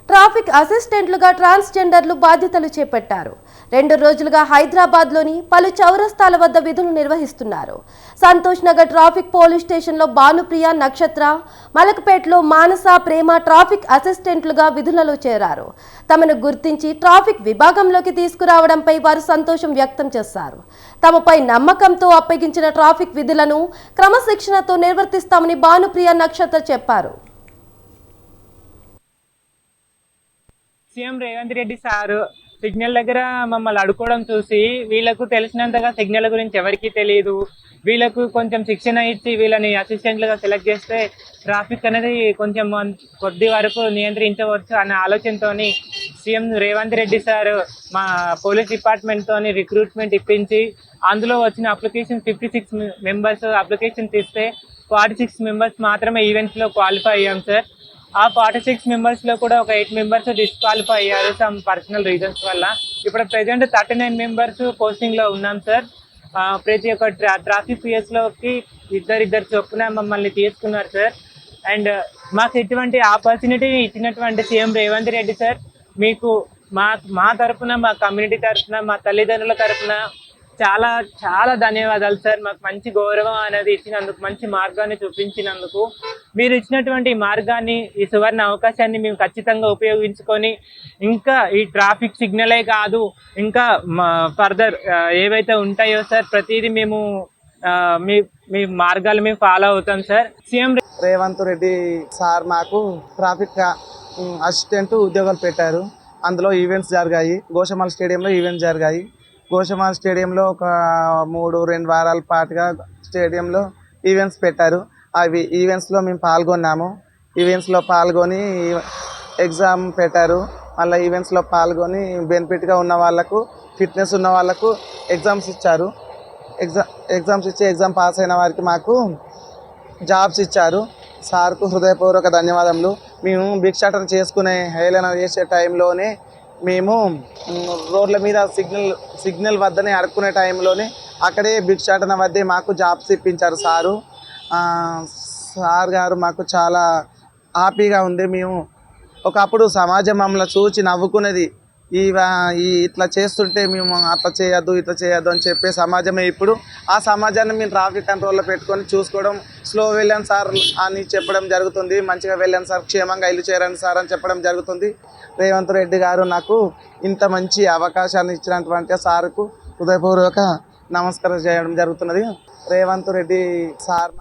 Traffic అసిస్టెంట్లుగా ట్రాన్స్జెండర్లు బాధ్యతలు చేపట్టారు. 2 రోజులుగా హైదరాబాద్లోని పలు చౌరస్తాల వద్ద విధులు నిర్వహిస్తున్నారు. సంతోష్ నగర్ ట్రాఫిక్ పోలీస్ స్టేషన్లో భానుప్రియ, నక్షత్ర, మలక్పేటలో మానస, ప్రేమ ట్రాఫిక్ అసిస్టెంట్లుగా విధులలో చేరారు. తమను గుర్తించి ట్రాఫిక్ విభాగంలోకి తీసుకురావడంపై వారు సంతోషం వ్యక్తం చేశారు. తమపై నమ్మకంతో అప్పగించిన ట్రాఫిక్ విధులను క్రమశిక్షణతో నిర్వర్తిస్తామని భానుప్రియ, నక్షత్ర చెప్పారు. CM Revanth Reddy sir signal దగ్గర మమ్మల్ని అడుకోవడం చూసి వీళ్ళకు తెలిసినంతగా సిగ్నల్ గురించి ఎవరికీ తెలియదు, వీళ్ళకు కొంచెం శిక్షణ ఇచ్చి వీళ్ళని అసిస్టెంట్లుగా సెలెక్ట్ చేస్తే ట్రాఫిక్ అనేది కొంచెం కొద్ది వరకు నియంత్రించవచ్చు అనే ఆలోచనతో సీఎం రేవంత్ రెడ్డి సార్ మా పోలీస్ డిపార్ట్మెంట్తో రిక్రూట్మెంట్ ఇప్పించి అందులో వచ్చిన అప్లికేషన్ 56 మెంబర్స్ అప్లికేషన్స్ ఇస్తే 46 మెంబర్స్ మాత్రమే ఈవెంట్స్లో క్వాలిఫై అయ్యాం సార్. ఆ 46 మెంబర్స్లో కూడా ఒక 8 మెంబర్స్ డిస్క్వాలిఫై అయ్యారు సమ్ పర్సనల్ రీజన్స్ వల్ల. ఇప్పుడు ప్రెజెంట్ 39 మెంబర్స్ పోస్టింగ్లో ఉన్నాం సార్. ప్రతి ఒక్క ట్రాఫిక్ పిఎస్లోకి ఇద్దరిద్దరు చొప్పున మమ్మల్ని తీసుకున్నారు సార్. అండ్ మాకు ఇటువంటి ఆపర్చునిటీ ఇచ్చినటువంటి సీఎం రేవంత్ రెడ్డి సార్ మీకు మా తరఫున, మా కమ్యూనిటీ తరఫున, మా తల్లిదండ్రుల తరఫున చాలా చాలా ధన్యవాదాలు సార్. మాకు మంచి గౌరవం అనేది ఇచ్చినందుకు, మంచి మార్గాన్ని చూపించినందుకు, మీరు ఇచ్చినటువంటి మార్గాన్ని, ఈ సువర్ణ అవకాశాన్ని మేము ఖచ్చితంగా ఉపయోగించుకొని ఇంకా ఈ ట్రాఫిక్ సిగ్నలే కాదు ఇంకా ఫర్దర్ ఏవైతే ఉంటాయో సార్ ప్రతిదీ మేము మీ మార్గాలు మేము ఫాలో అవుతాం sir. CM Revanth Reddy sir మాకు ట్రాఫిక్ అసిస్టెంట్ ఉద్యోగాలు పెట్టారు. అందులో ఈవెంట్స్ జరిగాయి. గోషమాల్ స్టేడియంలో ఈవెంట్స్ జరిగాయి. గోషమాల్ స్టేడియంలో ఒక 2 వారాల పాటుగా స్టేడియంలో ఈవెంట్స్ పెట్టారు. అవి ఈవెంట్స్లో మేము పాల్గొన్నాము. ఈవెంట్స్లో పాల్గొని ఎగ్జామ్ పెట్టారు. మళ్ళీ ఈవెంట్స్లో పాల్గొని బెనిఫిట్గా ఉన్న వాళ్ళకు, ఫిట్నెస్ ఉన్న వాళ్ళకు ఎగ్జామ్స్ ఇచ్చారు. ఎగ్జామ్స్ ఇచ్చి ఎగ్జామ్ పాస్ అయిన వారికి మాకు జాబ్స్ ఇచ్చారు. సార్కు హృదయపూర్వక ధన్యవాదములు. మేము భిక్షాటన చేసుకునే హేళన చేసే టైంలోనే మేము రోడ్ల మీద సిగ్నల్ వద్దనే అడుక్కునే టైంలోనే అక్కడే భిక్షాటన వద్దే మాకు జాబ్స్ ఇప్పించారు సారు. సార్ గారు మాకు చాలా హ్యాపీగా ఉంది. మేము ఒకప్పుడు సమాజం మమ్మల్ని చూసి నవ్వుకునేది, ఇట్లా చేస్తుంటే మేము అట్లా చేయొద్దు, ఇట్లా చేయొద్దు అని చెప్పే సమాజమే ఇప్పుడు. ఆ సమాజాన్ని మేము ట్రాఫిక్ కంట్రోల్లో పెట్టుకొని చూసుకోవడం, స్లో వెళ్ళాను సార్ అని చెప్పడం జరుగుతుంది. మంచిగా వెళ్ళాను సార్, క్షేమంగా ఇల్లు చేరండి సార్ అని చెప్పడం జరుగుతుంది. రేవంత్ రెడ్డి గారు నాకు ఇంత మంచి అవకాశాన్ని ఇచ్చినటువంటి సార్కు హృదయపూర్వక నమస్కారం చేయడం జరుగుతున్నది. రేవంత్ రెడ్డి సార్